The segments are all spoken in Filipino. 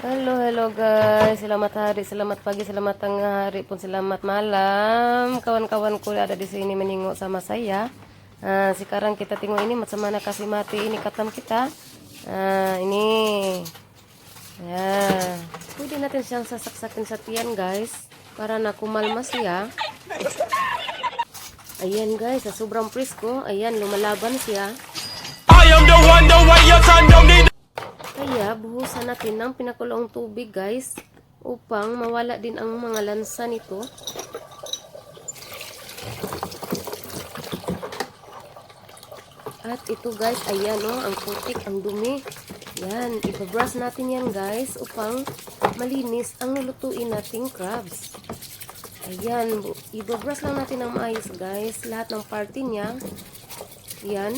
Hello guys, selamat hari, selamat pagi, selamat tengah hari pun selamat malam. Kawan-kawanku ada di sini menengok sama saya. Sekarang kita tengok ini macam mana kasih mati ini ketam kita. Ini ya, pwede natin siyang sasaksakin sa tiyan guys, para nakumal mas siya. Ayan guys, sa sobrang presko, ayan lumalaban siya. I am the one, the way your son don't need. Kaya buhusan natin ng pinakulong tubig guys, upang mawala din ang mga lansa nito. At ito guys, ayan ang putik, ang dumi. Yan, ibabrush natin yan guys, upang malinis ang lulutuin nating crabs. Ayan, ibabrush lang natin ng maayos guys, lahat ng party niya. Yan.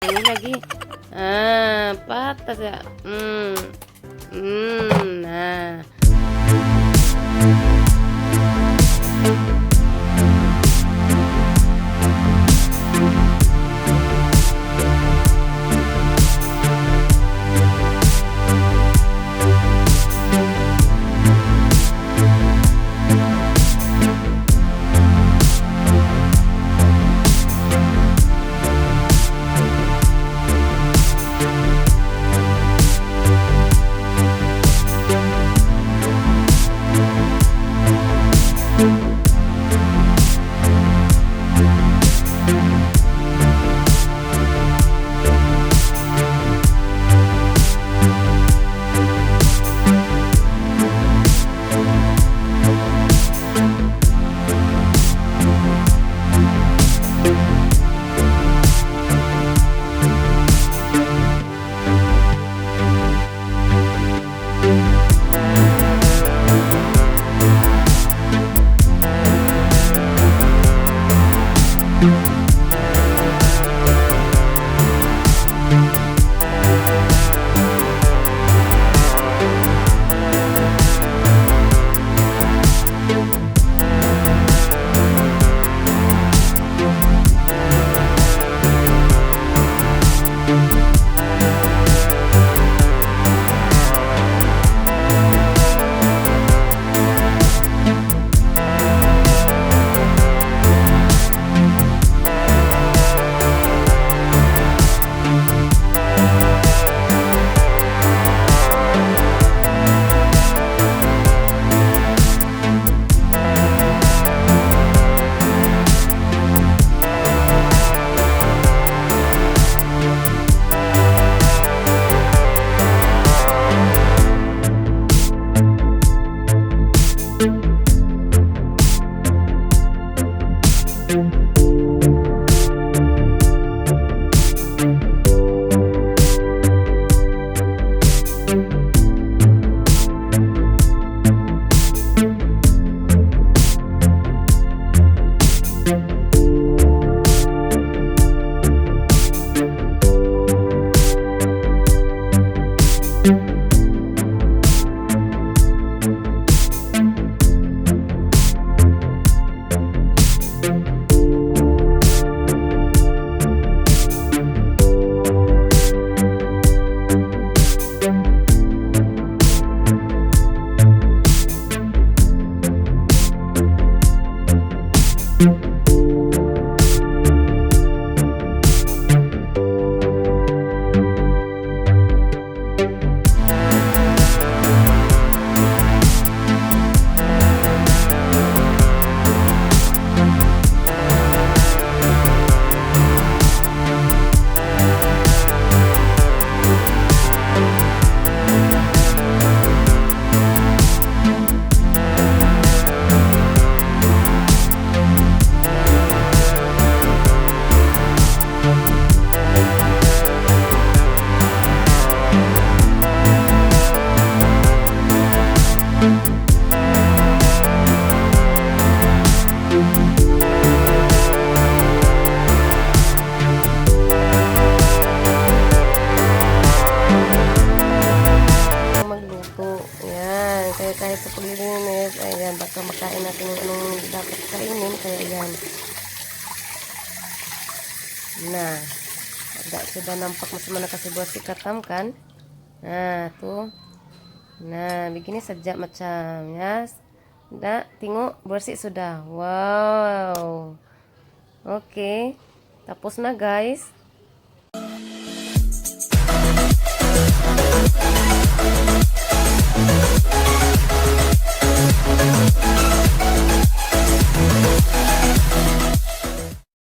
Ini lagi patas ya. Nah Yan, kaya kahit sa paglilinis, ayan, baka makain natin yung anong dapat kainin, kaya yan. Nah, agak sudah nampak macam mana kasih buat si ketam kan. Nah, tuh. Nah, begini saja macam ya. Dah, tengok bersih sudah. Wow. Oke. Tapos na guys.